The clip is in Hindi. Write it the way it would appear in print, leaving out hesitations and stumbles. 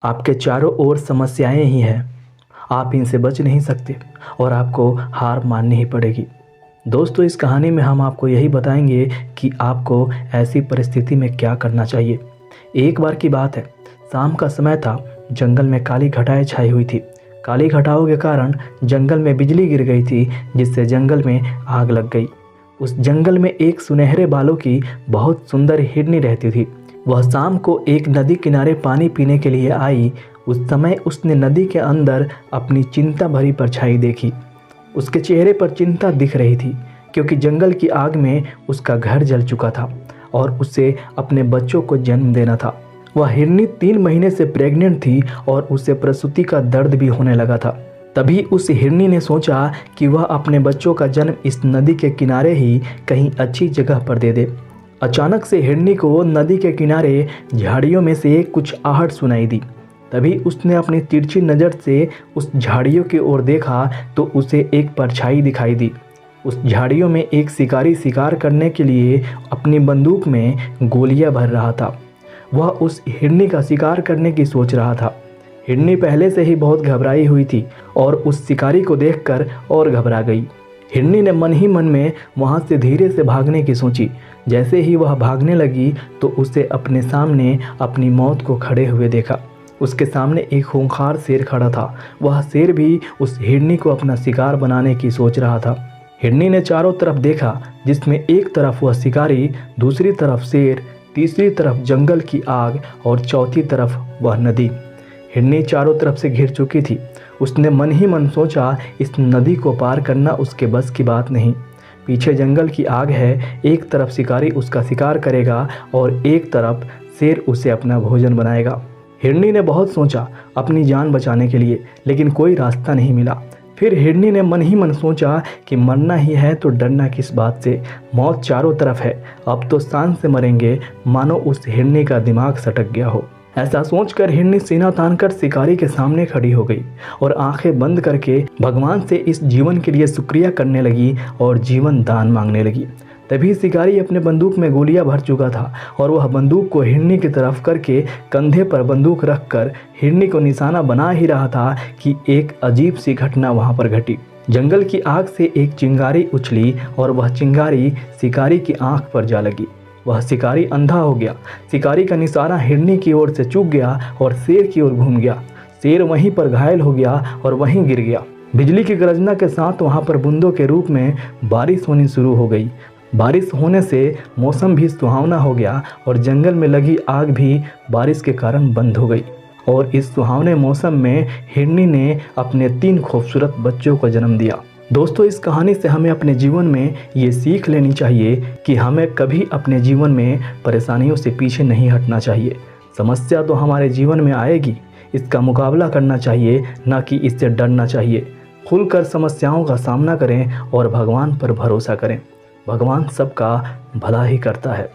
आपके चारों ओर समस्याएं ही हैं। आप इनसे बच नहीं सकते और आपको हार माननी ही पड़ेगी। दोस्तों, इस कहानी में हम आपको यही बताएंगे कि आपको ऐसी परिस्थिति में क्या करना चाहिए। एक बार की बात है, शाम का समय था। जंगल में काली घटाएं छाई हुई थी। काली घटाओं के कारण जंगल में बिजली गिर गई थी, जिससे जंगल में आग लग गई। उस जंगल में एक सुनहरे बालों की बहुत सुंदर हिरनी रहती थी। वह शाम को एक नदी किनारे पानी पीने के लिए आई। उस समय उसने नदी के अंदर अपनी चिंता भरी परछाई देखी। उसके चेहरे पर चिंता दिख रही थी, क्योंकि जंगल की आग में उसका घर जल चुका था और उसे अपने बच्चों को जन्म देना था। वह हिरनी 3 महीने से प्रेग्नेंट थी और उसे प्रसूति का दर्द भी होने लगा था। तभी उस हिरनी ने सोचा कि वह अपने बच्चों का जन्म इस नदी के किनारे ही कहीं अच्छी जगह पर दे दे। अचानक से हिरनी को नदी के किनारे झाड़ियों में से कुछ आहट सुनाई दी। तभी उसने अपनी तिरछी नज़र से उस झाड़ियों की ओर देखा तो उसे एक परछाई दिखाई दी। उस झाड़ियों में एक शिकारी शिकार करने के लिए अपनी बंदूक में गोलियां भर रहा था। वह उस हिरनी का शिकार करने की सोच रहा था। हिरनी पहले से ही बहुत घबराई हुई थी और उस शिकारी को देखकर और घबरा गई। हिरनी ने मन ही मन में वहाँ से धीरे से भागने की सोची। जैसे ही वह भागने लगी तो उसे अपने सामने अपनी मौत को खड़े हुए देखा। उसके सामने एक खूंखार शेर खड़ा था। वह शेर भी उस हिरनी को अपना शिकार बनाने की सोच रहा था। हिरनी ने चारों तरफ देखा, जिसमें एक तरफ वह शिकारी, दूसरी तरफ शेर, तीसरी तरफ जंगल की आग और चौथी तरफ वह नदी। हिरनी चारों तरफ से घिर चुकी थी। उसने मन ही मन सोचा, इस नदी को पार करना उसके बस की बात नहीं। पीछे जंगल की आग है, एक तरफ शिकारी उसका शिकार करेगा और एक तरफ शेर उसे अपना भोजन बनाएगा। हिरनी ने बहुत सोचा अपनी जान बचाने के लिए, लेकिन कोई रास्ता नहीं मिला। फिर हिरनी ने मन ही मन सोचा कि मरना ही है तो डरना किस बात से, मौत चारों तरफ है, अब तो शान से मरेंगे। मानो उस हिरनी का दिमाग सटक गया हो। ऐसा सोचकर हिरनी सीना तानकर शिकारी के सामने खड़ी हो गई और आंखें बंद करके भगवान से इस जीवन के लिए शुक्रिया करने लगी और जीवन दान मांगने लगी। तभी शिकारी अपने बंदूक में गोलियां भर चुका था और वह बंदूक को हिरनी की तरफ करके कंधे पर बंदूक रखकर हिरनी को निशाना बना ही रहा था कि एक अजीब सी घटना वहां पर घटी। जंगल की आग से एक चिंगारी उछली और वह चिंगारी शिकारी की आंख पर जा लगी। वह शिकारी अंधा हो गया। शिकारी का निशाना हिरनी की ओर से चूक गया और शेर की ओर घूम गया। शेर वहीं पर घायल हो गया और वहीं गिर गया। बिजली की गर्जना के साथ वहां पर बूंदों के रूप में बारिश होनी शुरू हो गई। बारिश होने से मौसम भी सुहावना हो गया और जंगल में लगी आग भी बारिश के कारण बंद हो गई। और इस सुहावने मौसम में हिरनी ने अपने 3 खूबसूरत बच्चों को जन्म दिया। दोस्तों, इस कहानी से हमें अपने जीवन में ये सीख लेनी चाहिए कि हमें कभी अपने जीवन में परेशानियों से पीछे नहीं हटना चाहिए। समस्या तो हमारे जीवन में आएगी, इसका मुकाबला करना चाहिए, ना कि इससे डरना चाहिए। खुलकर समस्याओं का सामना करें और भगवान पर भरोसा करें। भगवान सबका भला ही करता है।